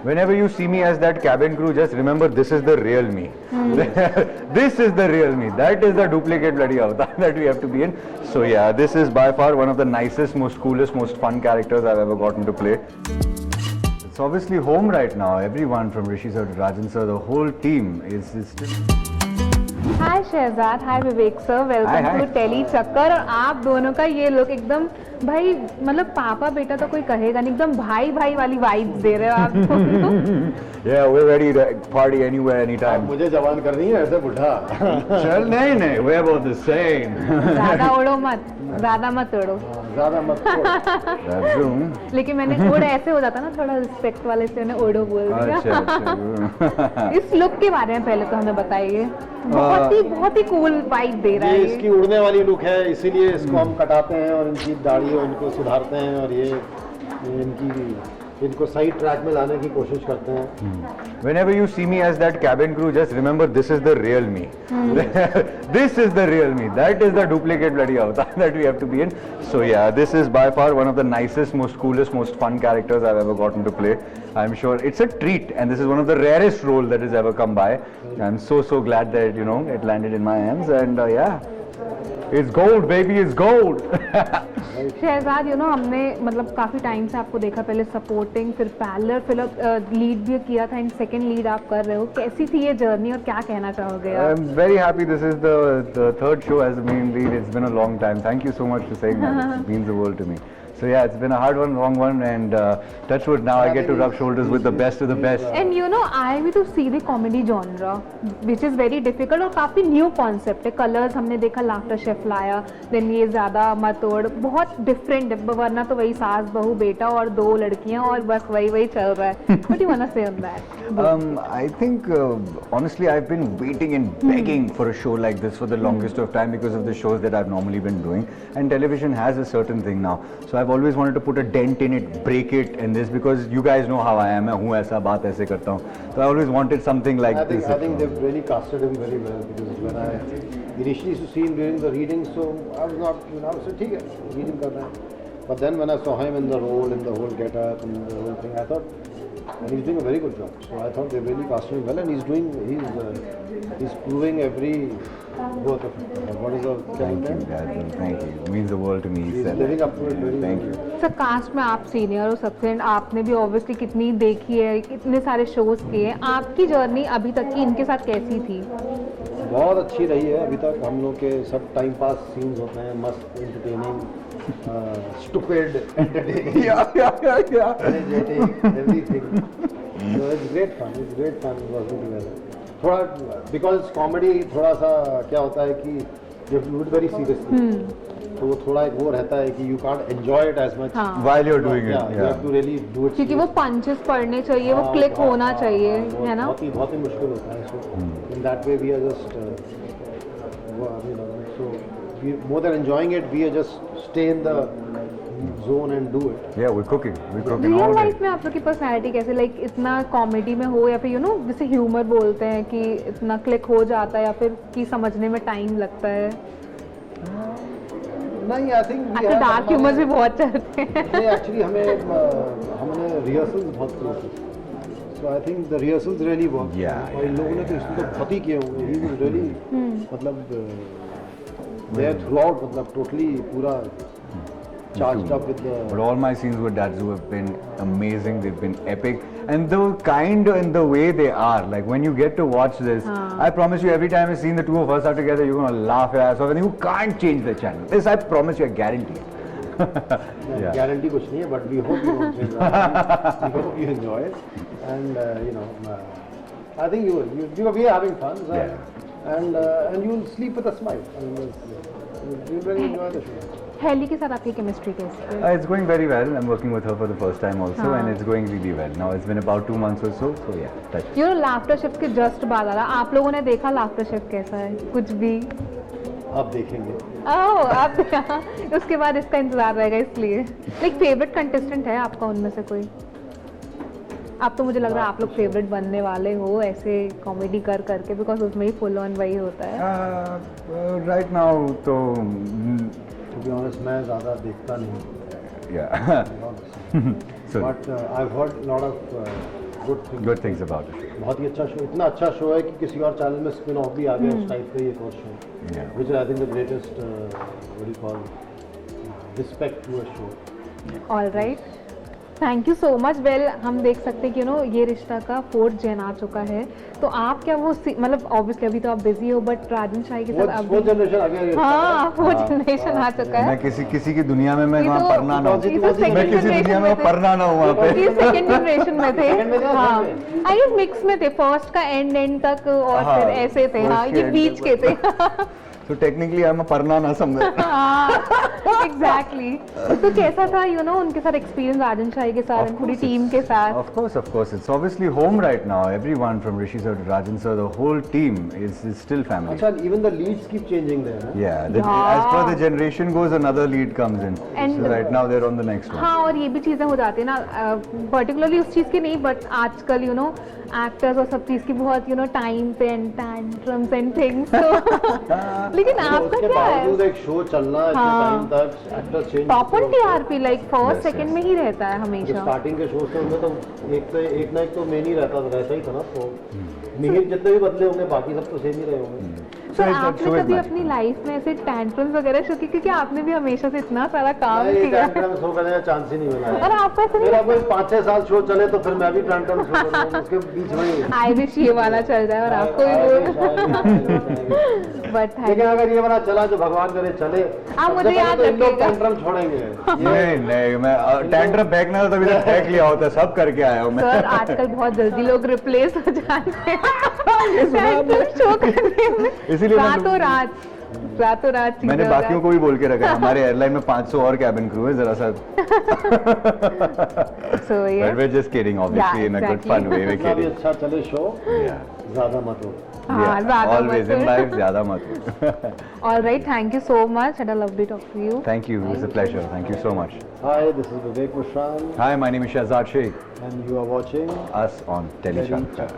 Whenever you see me as that cabin crew, just remember this is the real me. This is the real me. That is the duplicate bloody avatar that we have to be in. So yeah, this is by far one of the nicest, most coolest, most fun characters I've ever gotten to play. It's obviously home right now. Everyone from Rishi sir to Rajan sir, the whole team is just... hi Shahzad, hi Vivek sir, welcome to Tele Chakkar. और आप दोनों का ये look एकदम भाई, मतलब पापा बेटा तो कोई कहेगा नहीं, एकदम भाई भाई वाली वाइब्स दे रहे हो आप दोनों। Yeah, we're ready to party anywhere, anytime. मुझे जवान करनी है ऐसे बुढ़ा। चल नहीं, we're both the same. ज्यादा उड़ो मत, ज्यादा मत उड़ो। ज़्यादा मत। लेकिन मैंने उड़ ऐसे हो जाता ना, थोड़ा रिस्पेक्ट वाले से मैंने उड़ो बोल दिया। अच्छा। इस लुक के बारे में पहले तो हमें बताइए। बहुत ही कूल वाइब दे रहा है। ये इसकी उड़ने वाली लुक है, इसीलिए इसको हम कटाते हैं और इनकी दाढ़ी और इनको सुधारते हैं और ये इनको सही ट्रैक में लाने की कोशिश करते हैं। Whenever you see me as that cabin crew, just remember this is the real me. This is the real me. That is the duplicate bloody avatar that we have to be in. So yeah, this is by far one of the nicest, most coolest, most fun characters I've ever gotten to play. I'm sure it's a treat, and this is one of the rarest roles that has ever come by. I'm so glad that it landed in my hands, and yeah. It's gold, baby, it's gold. Shahzad, हमने मतलब काफ़ी time से आपको देखा, पहले supporting, फिर parallel, फिर lead भी किया था, एंड सेकंड लीड आप कर रहे हो। कैसी थी ये जर्नी और क्या कहना चाहोगे आप? I'm very happy this is the third show as the main lead. It's been a long time. Thank you so much for saying that. It means the world to me. So yeah, it's been a hard one, long one, and touch wood, now I get to rub shoulders with the best of the best. And I भी तो सीधे comedy genre, which is very difficult, और काफ़ी new concept है। Colours हमने देखा, laughter chef लाया, then ये ज़्यादा मतोड़, बहुत डिफरेंट है, वरना तो वही सास बहू बेटा और दो लड़कियाँ और बस वही चल रहा है। What do you wanna say on that? I think honestly I've been waiting and begging for a show like this for the longest of time because of the shows that I've normally been doing, and television has a certain thing now. So I've always wanted to put a dent in it, break it in this, because you guys know how I am. मैं हूँ ऐसा, बात ऐसे करता हूँ. So I always wanted something like this. I think they've really casted him very well, because when I initially used to see him during the readings, so I was not, I was ठीक है, reading कर रहे हैं. But then when I saw him in the role, in the whole get-up, and the whole thing, I thought, and he's doing a very good job. So I thought they really casted him well, and he's proving every worth of it. What is the Thank you, Dad. Thank you. It means the world to me. He's living up to it very Thank you. Sir, cast में आप senior हो सबसे, and आपने भी obviously कितनी देखी है, इतने सारे शोज किए हैं। आपकी जर्नी अभी तक की इनके साथ कैसी थी? बहुत अच्छी रही है अभी तक। हम लोग के सब टाइम पास सीन्स होते हैं, मस्त, entertaining, stupid, entertaining, Yeah. energetic, everything. So it's great fun. It's great fun working together. थोड़ा because comedy थोड़ा सा क्या होता है कि you have to do it very seriously. तो वो थोड़ा एक वो रहता है कि you can't enjoy it as much while you're doing it. Yeah, you have to really do it. क्योंकि वो पंचेस पढ़ने चाहिए, वो क्लिक होना चाहिए, है ना? बहुत ही मुश्किल होता है। So in that way we are just so we, more than enjoying it, we are just stay in the zone and do it. Yeah, we're cooking all real day. Life में आप लोग की पर्सनैलिटी कैसे, like इतना comedy में हो या फिर जैसे ह्यूमर बोलते हैं कि इतना क्लिक हो जाता है, या फिर कि समझने में टाइम लगता है? नहीं, आई थिंक आपके डार्क ह्यूमर भी बहुत चलते हैं। नहीं, एक्चुअली हमने रिहर्सल्स बहुत किए थे। So I think the rehearsals really work. Yeah, और इन लोगों ने तो इसमें तो बहुत ही किए होंगे। ही वाज रियली मतलब देयर थ्रू आउट, मतलब टोटली पूरा charged up with the... But all my scenes with Dadzu have been amazing. They've been epic, and the kind and the way they are. Like when you get to watch this, I promise you, every time I see the two of us are together, you're gonna laugh your ass off, and you can't change the channel. This I promise you, I guarantee it. Yeah. Guarantee कुछ नहीं है, but we hope you don't change that. We hope you enjoy it, and I think we are having fun, so, and you'll sleep with a smile. I mean, you'll really enjoy the show. Helly के साथ आपकी chemistry कैसी है? It's going very well. I'm working with her for the first time also, and it's going really well. Now it's been about 2 months or so yeah. Touch. Laughter chef के just बाद आ रहा, आप लोगों ने देखा laughter chef कैसा है? कुछ भी आप देखेंगे। आप उसके बाद इसका इंतजार रहेगा, इसलिए लाइक फेवरेट कंटेस्टेंट है आपका उनमें से कोई? आप तो मुझे लग रहा है आप लोग फेवरेट बनने वाले हो ऐसे कॉमेडी कर करके, बिकॉज उसमें ही फुल ऑन वही होता है। राइट नाउ तो To be honest, मैं ज़्यादा देखता नहीं। yeah. But I've heard a lot of good thing. Good things about it. बहुत ही अच्छा शो, इतना अच्छा शो है कि किसी और चैनल में स्पिन ऑफ भी आ गया उस टाइप का ही एक और show, Yeah. which is I think the greatest what do you call respect to a show. All right, thank you so much. Well हम देख सकते हैं कि ये रिश्ता का 4th जेन आ चुका है, तो आप क्या वो मतलब ऑब्वियसली अभी तो आप बिजी हो, बट राजन शाही के साथ वो जनरेशन आ गया ये। हाँ वो जनरेशन आ चुका है। मैं किसी की दुनिया में मैं ये वहाँ तो- पढ़ना ना हूँ, ये तो second मैं किसी generation दुनिया में में थे। पढ़ना ना हूँ वहाँ पे। ये सेकंड जनरेशन में थे। Second में थे, हाँ third में? आई गेस मिक्स में थे, फर्स्ट का एंड तक और हाँ, फिर ऐसे थे। हाँ first ये के end बीच के थे। तो टेक्निकली I'm a पढ़ना ना समझ। एग्जैक्टली। तो कैसा था उनके साथ एक्सपीरियंस राजन शाही के साथ, पूरी टीम के साथ? Of course, it's obviously home right now. Everyone from Rishi sir to Rajan sir, the whole team is still family. अच्छा, even the leads keep changing there, huh? Yeah, Yeah. as per the generation goes, another lead comes in. And- So right now they're on the next one. हाँ और ये भी चीज़ें हो जाती है ना, पर्टिकुलरली उस चीज़ की नहीं, बट आजकल एक्टर्स और सब चीज़ की बहुत टाइम पे एंड टैंट्रम्स एंड थिंग्स। लेकिन तो आपका उसके क्या है? बावजूद एक शो चलना इतने हाँ। टाइम तक, actor change top on TRP like first Yes, second yes. में ही रहता है हमेशा। स्टार्टिंग के शोज तो उनमें तो एक ना एक तो मेन ही रहता ही था ना, तो मिहिर जितने भी बदले होंगे बाकी सब तो सेम ही रहे होंगे। सर it's- आपने so is कभी magic. अपनी लाइफ में ऐसे टैंट्रम्स वगैरह शो की, क्योंकि आपने भी हमेशा से इतना सारा काम नहीं, किया टैंट्रम शो करने का चांस ही नहीं मिला है। और आपका ऐसे मेरा कोई 5-6 साल शो चले तो फिर मैं भी टैंट्रम शो करूंगा, उसके बीच में ही। आई विश ये वाला चल जाए और आपको भी वो बट लेकिन अगर ये वाला चला जो भगवान करे चले, आप मुझे सबसे पहले याद तो इन लोग रखिएगा। टैंट्रम छोड़ेंगे। नहीं मैं टेंडर फेंकना था तभी तो फेंक लिया होता, सब करके आया हूँ मैं। सर आजकल बहुत जल्दी लोग रिप्लेस हो जाते हैं टैंट्रम शो करने में। इसीलिए मैं- रातों रात चीजें मैंने हो बाकियों को भी बोल के रखा है, हमारे एयरलाइन में 500 और कैबिन क्रू है, जरा सा। So, yeah. But we're just kidding, obviously, Yeah, in a good exactly. fun way. We're जितना भी kidding. अच्छा चले शो, Yeah. ज्यादा मत हो। हाँ, ज़्यादा Always मत in हो। life, ज़्यादा मत हो। All right, thank you so much and I love to talk to you. Thank you. It's a pleasure. Thank you so much. Hi, this is Vivek Mishran Hi, my name is Shahzad Sheikh. and you are watching Us on Telechakra.